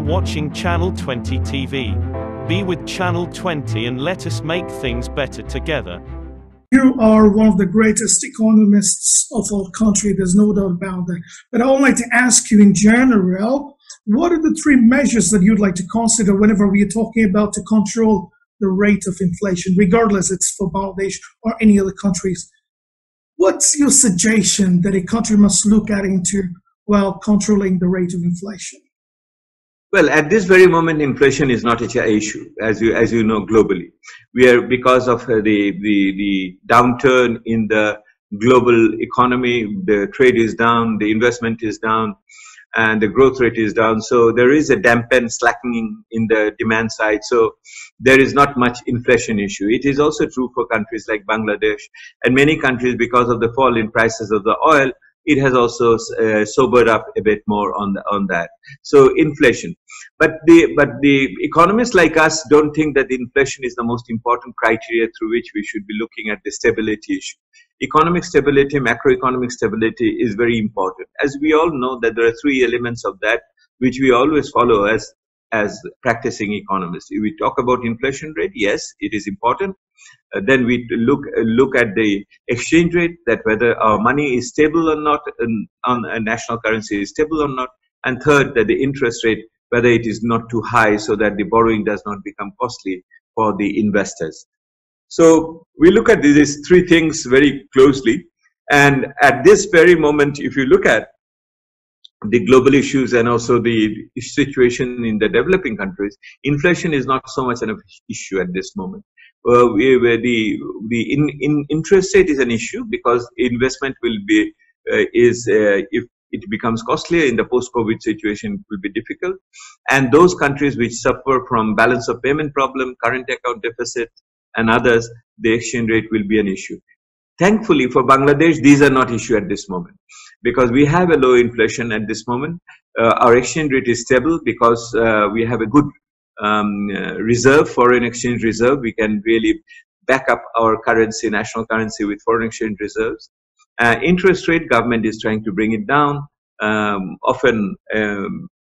watching Channel 20 TV. Be with Channel 20 and let us make things better together. You are one of the greatest economists of our country, there's no doubt about that. But I would like to ask you in general, what are the three measures that you'd like to consider whenever we are talking about to control the rate of inflation, regardless it's for Bangladesh or any other countries? What's your suggestion that a country must look at into while controlling the rate of inflation? Well, at this very moment, inflation is not an issue, as you know, globally. We are, because of the downturn in the global economy, the trade is down, the investment is down, and the growth rate is down. So there is a dampened slackening in the demand side. So there is not much inflation issue. It is also true for countries like Bangladesh and many countries, because of the fall in prices of the oil. It has also sobered up a bit more on that. So inflation, but the economists like us don't think that the inflation is the most important criteria through which we should be looking at the stability issue. Economic stability, macroeconomic stability is very important. As we all know that there are three elements of that which we always follow as practicing economists. If we talk about inflation rate, yes, it is important. Then we look at the exchange rate, that whether our money is stable or not, on a national currency is stable or not. And third, that the interest rate, whether it is not too high so that the borrowing does not become costly for the investors. So we look at these three things very closely. And at this very moment, if you look at the global issues and also the situation in the developing countries, inflation is not so much an issue at this moment. Interest rate is an issue because investment will be if it becomes costlier in the post-COVID situation, it will be difficult. And those countries which suffer from balance of payment problem, current account deficit, and others, the exchange rate will be an issue. Thankfully for Bangladesh, these are not issue at this moment because we have a low inflation at this moment. Our exchange rate is stable because we have a good reserve, foreign exchange reserve. We can really back up our currency, national currency, with foreign exchange reserves. Interest rate, government is trying to bring it down, often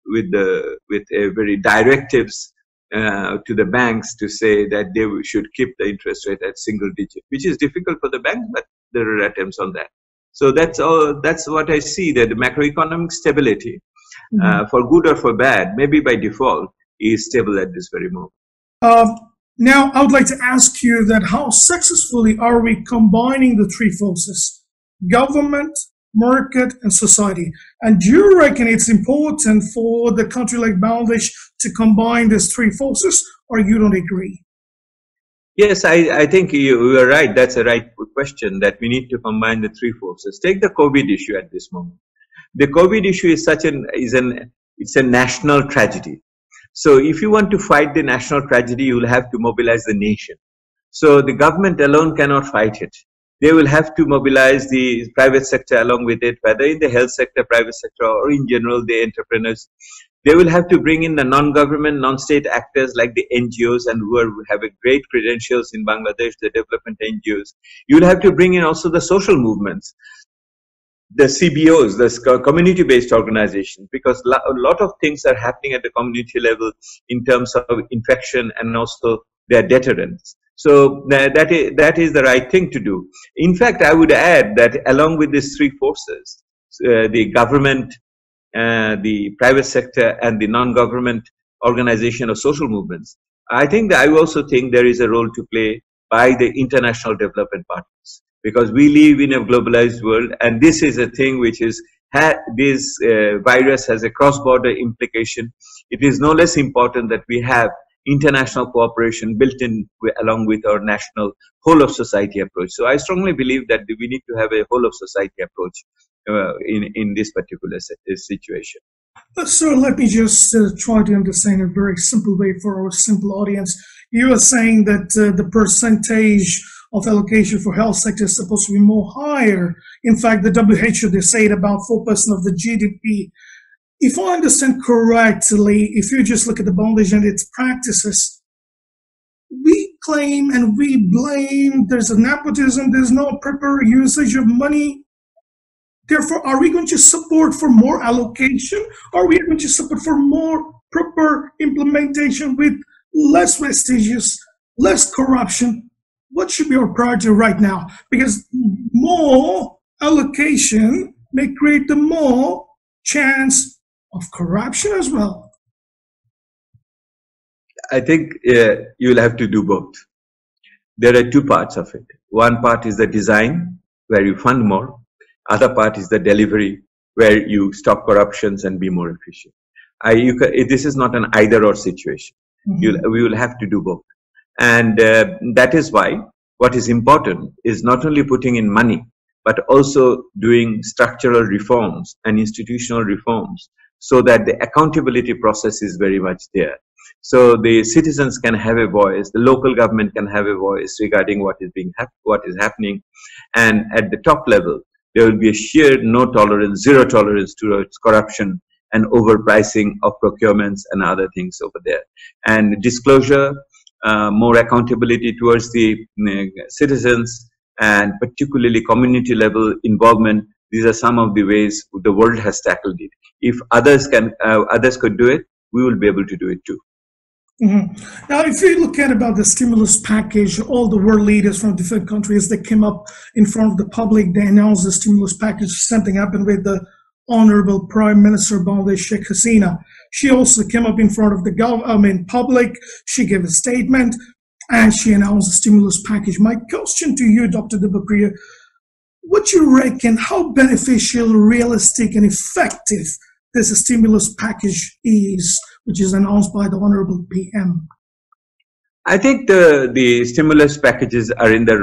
with very directives to the banks to say that they should keep the interest rate at single digit, which is difficult for the banks, but there are attempts on that. So that's all. That's what I see, that the macroeconomic stability, for good or for bad, maybe by default, is stable at this very moment. Now, I would like to ask you that how successfully are we combining the three forces, government, market, and society? And do you reckon it's important for the country like Bangladesh to combine these three forces, or you don't agree? Yes, I think you are right. That's a right question, that we need to combine the three forces. Take the COVID issue at this moment. The COVID issue is it's a national tragedy. So if you want to fight the national tragedy, you will have to mobilize the nation. So the government alone cannot fight it. They will have to mobilize the private sector along with it, whether in the health sector, private sector, or in general the entrepreneurs. They will have to bring in the non-government, non-state actors like the NGOs, and who have a great credentials in Bangladesh, the development NGOs. You will have to bring in also the social movements, the CBOs, the community-based organizations, because a lot of things are happening at the community level in terms of infection and also their deterrence. So that is the right thing to do. In fact, I would add that along with these three forces, the government, the private sector, and the non-government organization or social movements, I also think there is a role to play by the international development partners, because we live in a globalized world, and this is a thing which is this virus has a cross-border implication. It is no less important that we have international cooperation built in along with our national whole of society approach. So I strongly believe that we need to have a whole of society approach in this particular situation. So let me just try to understand in a very simple way for our simple audience. You are saying that the percentage of allocation for health sector is supposed to be more higher. In fact, the WHO, they say it about 4% of the GDP. If I understand correctly, if you just look at the Bangladesh and its practices, we claim and we blame there's a nepotism, there's no proper usage of money. Therefore, are we going to support for more allocation? Or are we going to support for more proper implementation with less vestigious, less corruption? What should be our priority right now? Because more allocation may create the more chance of corruption as well. I think you will have to do both. There are two parts of it. One part is the design, where you fund more. Other part is the delivery, where you stop corruptions and be more efficient. This is not an either-or situation. We will have to do both. And that is why what is important is not only putting in money, but also doing structural reforms and institutional reforms so that the accountability process is very much there. So the citizens can have a voice, the local government can have a voice regarding what is happening, and at the top level there will be a sheer no tolerance, zero tolerance towards corruption and overpricing of procurements and other things over there. And disclosure, more accountability towards the citizens, and particularly community level involvement. These are some of the ways the world has tackled it. If others could do it, we will be able to do it too. Now, if you look at about the stimulus package, all the world leaders from different countries that came up in front of the public, they announced the stimulus package. Something happened with the Honorable Prime Minister Bangladesh, Sheikh Hasina. She also came up in front of the public. She gave a statement and she announced the stimulus package. My question to you, Dr. Debapriya, what you reckon, how beneficial, realistic, and effective this stimulus package is, which is announced by the Honorable PM? I think the stimulus packages are in the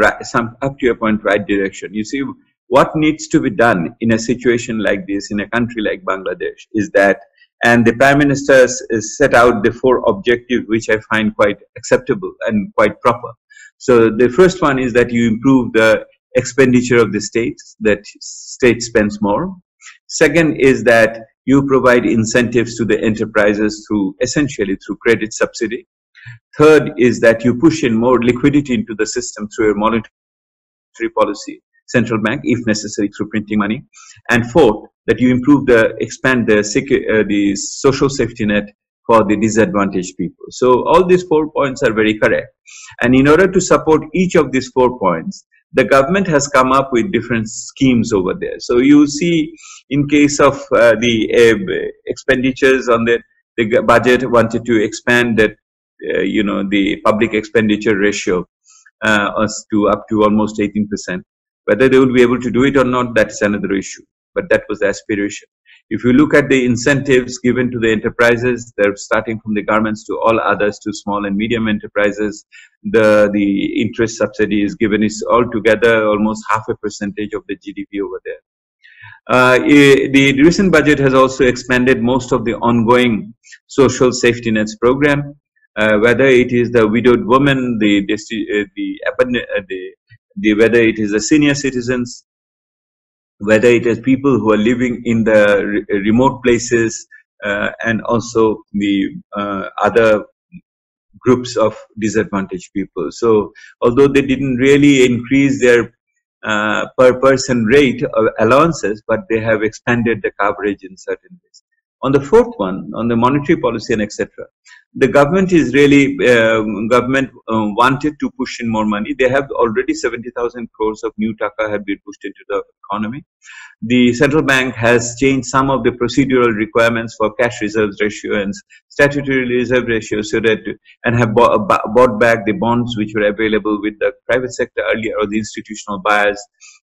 up to a point right direction. You see, what needs to be done in a situation like this, in a country like Bangladesh, is that, and the Prime Minister has set out the 4 objectives, which I find quite acceptable and quite proper. So the first one is that you improve the expenditure of the states, that state spends more. Second is that you provide incentives to the enterprises essentially through credit subsidy. Third is that you push in more liquidity into the system through a monetary policy, central bank, if necessary, through printing money. And fourth, that you expand the social safety net for the disadvantaged people. So all these 4 points are very correct. And in order to support each of these 4 points, the government has come up with different schemes over there. So you see, in case of the expenditures on the budget, wanted to expand that, the public expenditure ratio up to almost 18%. Whether they will be able to do it or not, that's another issue. But that was the aspiration. If you look at the incentives given to the enterprises, they're starting from the garments to all others, to small and medium enterprises. The interest subsidy is given is altogether almost 0.5% of the GDP over there. The recent budget has also expanded most of the ongoing social safety nets program, whether it is the widowed woman, whether it is the senior citizens, whether it is people who are living in the remote places, and also the other groups of disadvantaged people. So although they didn't really increase their per person rate of allowances, but they have expanded the coverage in certain ways. On the fourth one, on the monetary policy and etc., the government is really, wanted to push in more money. They have already 70,000 crores of new taka have been pushed into the economy. The central bank has changed some of the procedural requirements for cash reserves ratio and statutory reserve ratio, so that, and have bought back the bonds which were available with the private sector earlier, or the institutional buyers,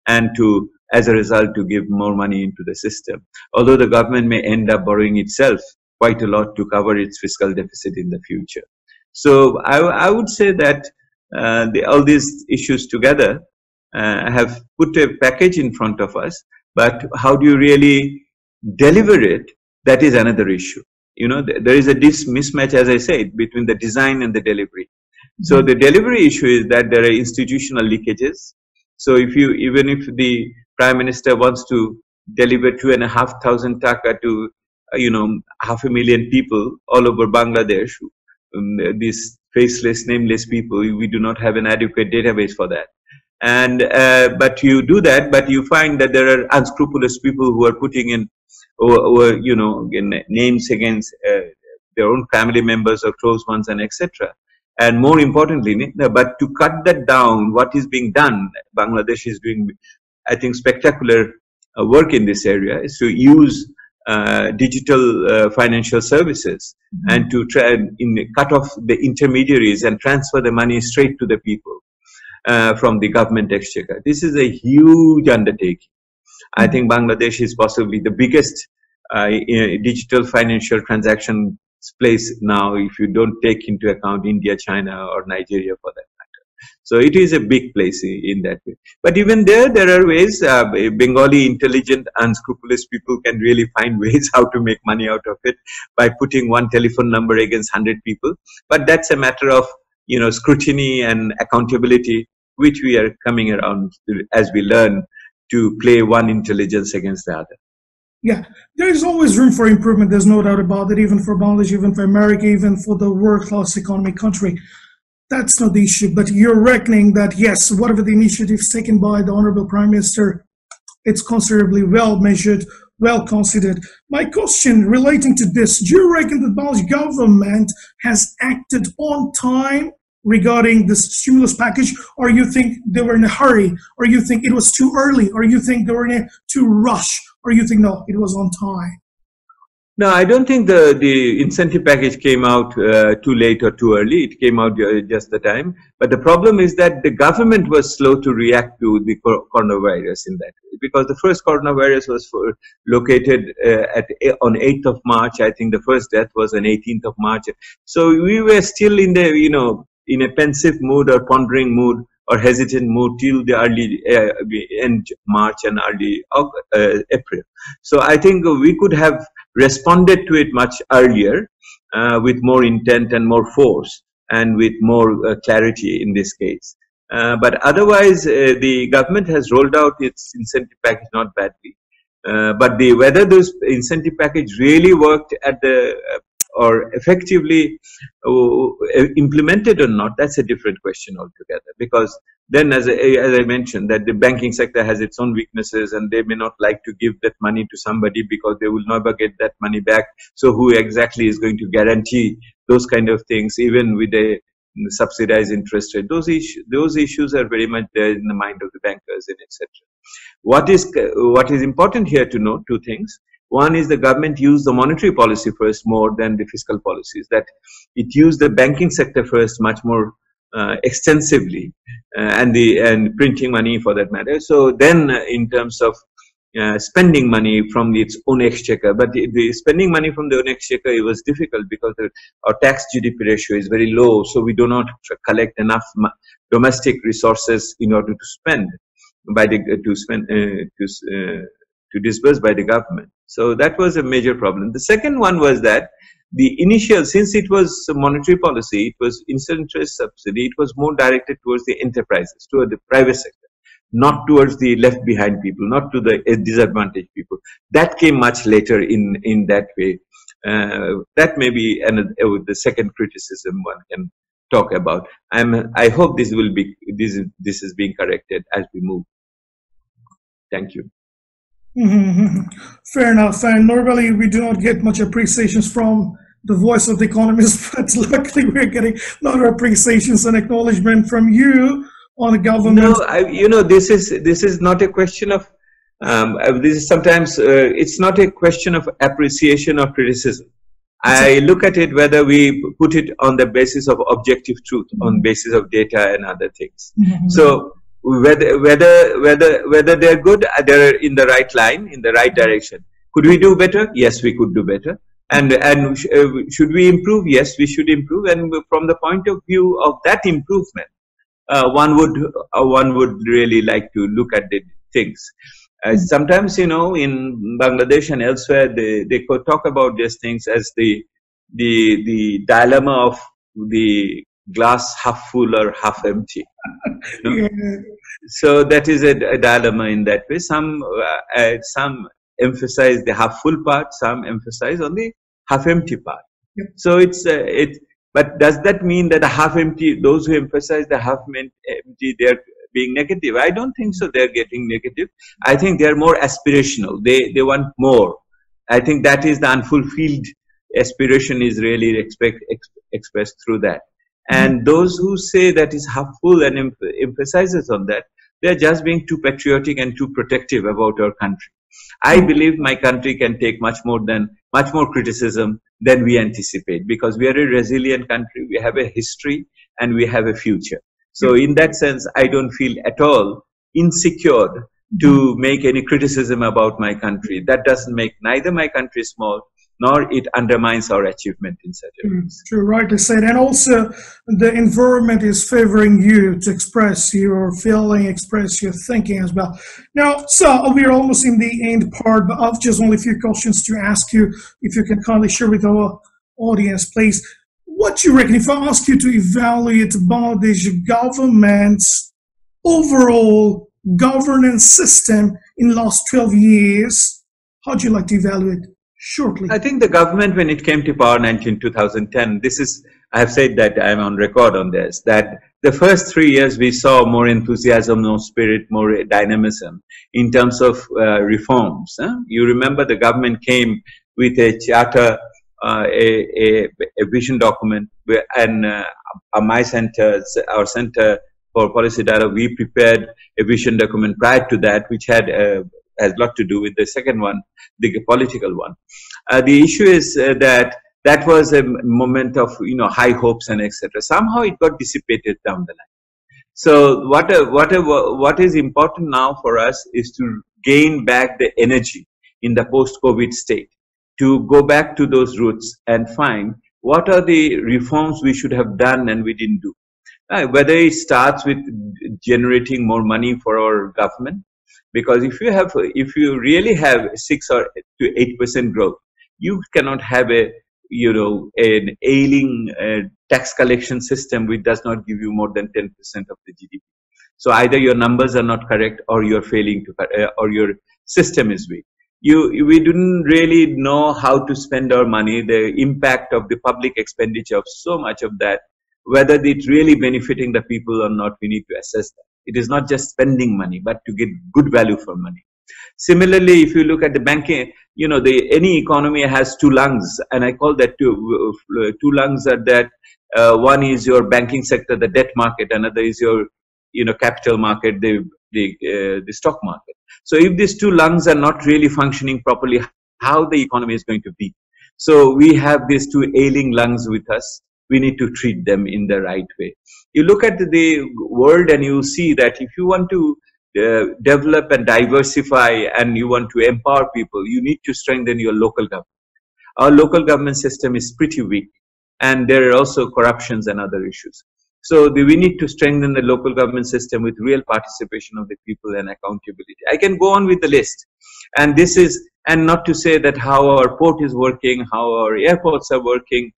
and to, as a result, to give more money into the system. Although the government may end up borrowing itself quite a lot to cover its fiscal deficit in the future. So I would say that all these issues together have put a package in front of us, but how do you really deliver it? That is another issue. You know, there is a mismatch, as I said, between the design and the delivery. So the delivery issue is that there are institutional leakages. So even if the Prime Minister wants to deliver 2,500 taka to 500,000 people all over Bangladesh, these faceless, nameless people, we do not have an adequate database for that. And but you do that, but you find that there are unscrupulous people who are putting in, names against their own family members or close ones, and etc. And more importantly, but to cut that down, what is being done, Bangladesh is doing, I think, spectacular work in this area, is to use digital financial services and to try and cut off the intermediaries and transfer the money straight to the people from the government exchequer. This is a huge undertaking. I think Bangladesh is possibly the biggest digital financial transaction place now, if you don't take into account India, China, or Nigeria for that matter. So it is a big place in that way. But even there are ways. Bengali intelligent, unscrupulous people can really find ways how to make money out of it by putting one telephone number against 100 people. But that's a matter of, you know, scrutiny and accountability, which we are coming around as we learn to play one intelligence against the other. Yeah, there is always room for improvement. There's no doubt about it, even for Bangladesh, even for America, even for the world-class economy country. That's not the issue. But you're reckoning that, yes, whatever the initiatives taken by the Honorable Prime Minister, it's considerably well measured, well considered. My question relating to this, do you reckon that the Bangladesh government has acted on time regarding this stimulus package, or you think they were in a hurry, or you think it was too early, or you think they were in a too rush, or you think, no, it was on time? No, I don't think the incentive package came out too late or too early. It came out just the time. But the problem is that the government was slow to react to the coronavirus in that way, because the first coronavirus was located on 8th of March. I think the first death was on 18th of March. So we were still in the, you know, in a pensive mood or pondering mood or hesitant mood till the early end March and early April. So I think we could have responded to it much earlier with more intent and more force and with more clarity in this case. But otherwise, the government has rolled out its incentive package not badly. But whether those incentive package really worked at the or effectively implemented or not, that's a different question altogether. Because then, as I mentioned, that the banking sector has its own weaknesses, and they may not like to give that money to somebody because they will never get that money back. So who exactly is going to guarantee those kind of things, even with a subsidized interest rate? Those issues are very much there in the mind of the bankers and etc. What is important here to note, two things. One is the government used the monetary policy first more than the fiscal policies. That it used the banking sector first much more extensively, and printing money for that matter. So then, in terms of spending money from its own exchequer, but the spending money from the own exchequer, it was difficult because our tax GDP ratio is very low, so we do not collect enough domestic resources in order to spend by the to disburse by the government. So that was a major problem. The second one was that the initial, since it was a monetary policy, it was instant interest subsidy, it was more directed towards the enterprises, toward the private sector, not towards the left behind people, not to the disadvantaged people. That came much later in that way. That may be the second criticism one can talk about. I hope this is being corrected as we move. Thank you. Fair enough. And normally we do not get much appreciations from the voice of the economist, but luckily we're getting a lot of appreciations and acknowledgement from you on the government. No, this is not a question of this is sometimes it's not a question of appreciation or criticism. I look at it whether we put it on the basis of objective truth, on basis of data and other things. So whether they're good, they're in the right line, in the right direction. Could we do better? Yes, we could do better. And should we improve? Yes, we should improve. And from the point of view of that improvement, one would really like to look at the things. Sometimes, in Bangladesh and elsewhere, they could talk about these things as the dilemma of the glass half full or half empty. Yeah. So that is a dilemma in that way. Some emphasize the half full part, some emphasize on the half empty part. Yep. So but does that mean that the half empty, those who emphasize the half empty, they're being negative? I don't think so. They're getting negative. I think they're more aspirational. They want more. I think that is the unfulfilled aspiration is really expressed through that. And those who say that is half full and emphasizes on that, they're just being too patriotic and too protective about our country. I believe my country can take much more criticism than we anticipate, because we are a resilient country. We have a history and we have a future. So in that sense, I don't feel at all insecure to make any criticism about my country. That doesn't make neither my country small, nor it undermines our achievement in certain ways. True, rightly said. And also, the environment is favoring you to express your feeling, express your thinking as well. Now, so we're almost in the end part, but I've just only a few questions to ask you. If you can kindly share with our audience, please. What do you reckon, if I ask you to evaluate Bangladesh government's overall governance system in the last 12 years, how do you like to evaluate? Shortly. I think the government, when it came to power in 2010, I have said that I'm on record on this, that the first 3 years we saw more enthusiasm, more spirit, more dynamism in terms of reforms. You remember the government came with a charter, a vision document, and our Center for Policy Dialogue, we prepared a vision document prior to that, which had has a lot to do with the second one, the political one. The issue is that was a moment of high hopes and etc. Somehow it got dissipated down the line. So what is important now for us is to gain back the energy in the post-COVID state, to go back to those roots and find what are the reforms we should have done and we didn't do. Whether it starts with generating more money for our government, because if you really have 6 or to 8% growth, you cannot have an ailing tax collection system which does not give you more than 10% of the GDP. So either your numbers are not correct, or you're failing to, or your system is weak. We didn't really know how to spend our money, the impact of the public expenditure of so much of that, whether it's really benefiting the people or not. We need to assess that. It is not just spending money, but to get good value for money. Similarly, if you look at the banking, any economy has two lungs, and I call that two lungs are that one is your banking sector, the debt market, another is your capital market, the stock market. So if these two lungs are not really functioning properly, how the economy is going to be? So we have these two ailing lungs with us. We need to treat them in the right way. You look at the world and you see that if you want to develop and diversify and you want to empower people, you need to strengthen your local government. Our local government system is pretty weak, and there are also corruptions and other issues. So we need to strengthen the local government system with real participation of the people and accountability. I can go on with the list. And and not to say that how our port is working, how our airports are working,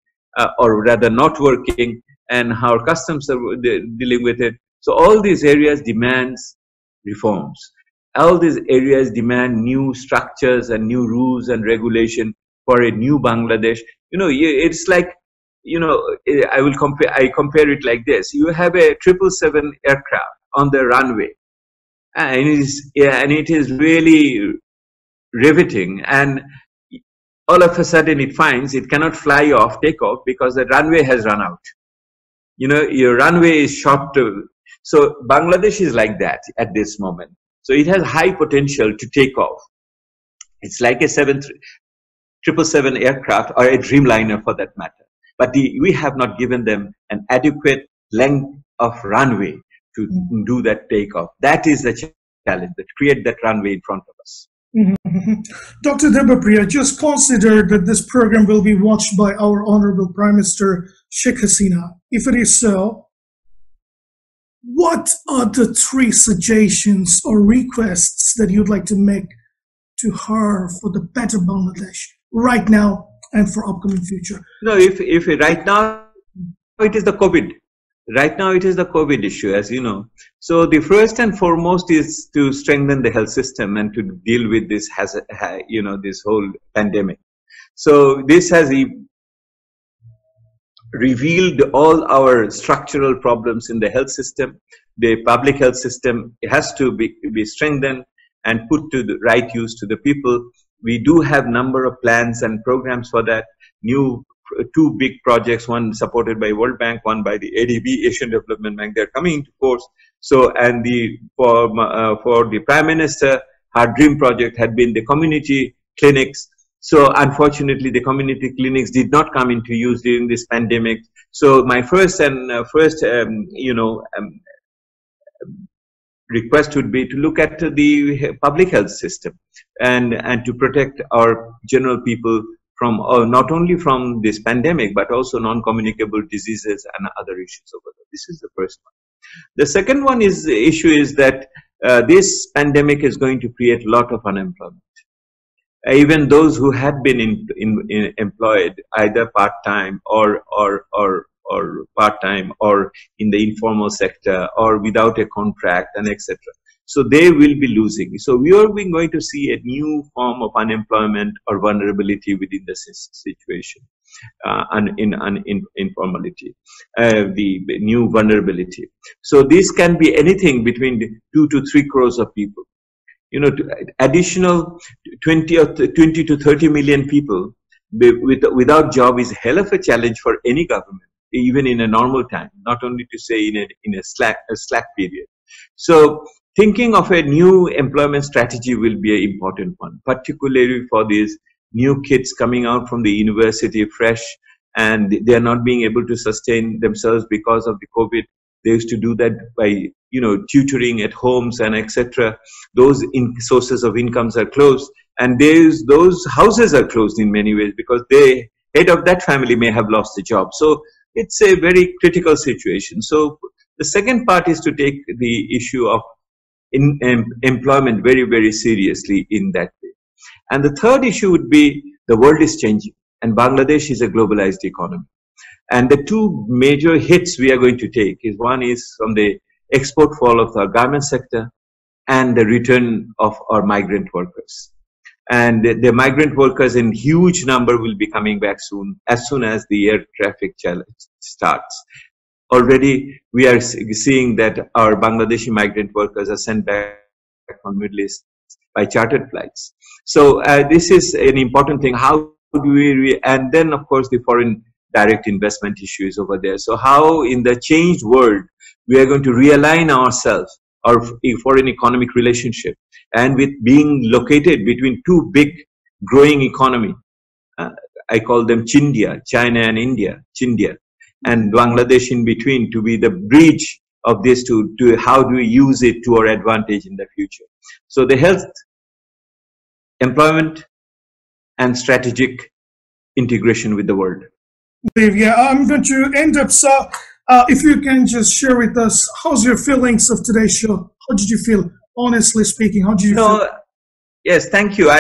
or rather not working, and how customs are dealing with it. So all these areas demands reforms. All these areas demand new structures and new rules and regulation for a new Bangladesh. It's like, I compare it like this. You have a 777 aircraft on the runway, and it is really riveting, and all of a sudden it finds it cannot fly off, take off, because the runway has run out. Your runway is short. So Bangladesh is like that at this moment. So it has high potential to take off. It's like a 777 aircraft, or a Dreamliner for that matter. But we have not given them an adequate length of runway to do that takeoff. That is the challenge, that create that runway in front of us. Dr. Debapriya, just consider that this program will be watched by our Honorable Prime Minister Sheikh Hasina. If it is so, what are the 3 suggestions or requests that you'd like to make to her for the better Bangladesh right now and for upcoming future? No, if right now it is the COVID. Right now it is the COVID issue, as you know. So the first and foremost is to strengthen the health system and to deal with this this whole pandemic. So this has revealed all our structural problems in the health system. The public health system has to be strengthened and put to the right use to the people. We do have number of plans and programs for that. Two big projects, one supported by World Bank, one by the ADB, Asian Development Bank. They're coming into force. So, and for the Prime Minister, our dream project had been the community clinics. So unfortunately, the community clinics did not come into use during this pandemic. So my first request would be to look at the public health system and to protect our general people from not only from this pandemic, but also non-communicable diseases and other issues over there. This is the first one. The second one is the issue is that this pandemic is going to create a lot of unemployment. Even those who had been employed either part-time or part-time or in the informal sector or without a contract and etc. So they will be losing. So we are going to see a new form of unemployment or vulnerability within the situation, informality, the new vulnerability. So this can be anything between 2 to 3 crores of people. You know, additional 20 to 30 million people without job is a hell of a challenge for any government, even in a normal time, not only to say in a slack period. So thinking of a new employment strategy will be an important one, particularly for these new kids coming out from the university fresh, and they are not being able to sustain themselves because of the COVID. They used to do that by, tutoring at homes and etc. Those sources of incomes are closed, and those houses are closed in many ways because the head of that family may have lost a job. So it's a very critical situation. So the second part is to take the issue of employment very, very seriously in that way. And the third issue would be the world is changing, and Bangladesh is a globalized economy. And the two major hits we are going to take is one is from the export fall of our garment sector and the return of our migrant workers. And the migrant workers in huge number will be coming back soon as the air traffic challenge starts. Already we are seeing that our Bangladeshi migrant workers are sent back from Middle East by chartered flights. So this is an important thing. How do we, and then of course the foreign direct investment issue is over there. So how in the changed world we are going to realign ourselves, our foreign economic relationship, and with being located between two big growing economy. I call them Chindia, China and India, Chindia, and Bangladesh in between, to be the bridge of this to how do we use it to our advantage in the future. So the health, employment, and strategic integration with the world. Yeah, I'm going to end up. So if you can just share with us, how's your feelings of today's show? How did you feel? Honestly speaking, how did you feel? Yes, thank you. I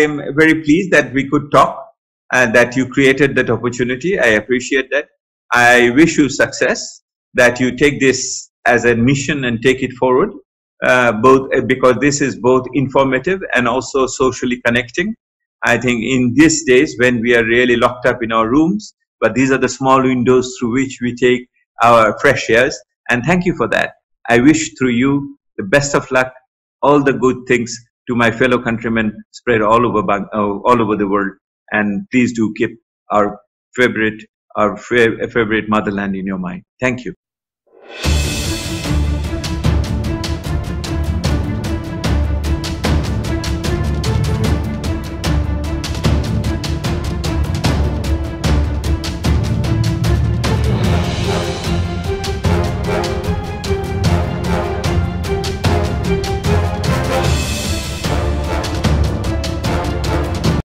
am very pleased that we could talk and that you created that opportunity. I appreciate that. I wish you success, that you take this as a mission and take it forward, because this is both informative and also socially connecting. I think in these days when we are really locked up in our rooms, but these are the small windows through which we take our fresh airs. And thank you for that. I wish through you the best of luck, all the good things to my fellow countrymen spread all over the world. And please do keep our favorite motherland in your mind. Thank you.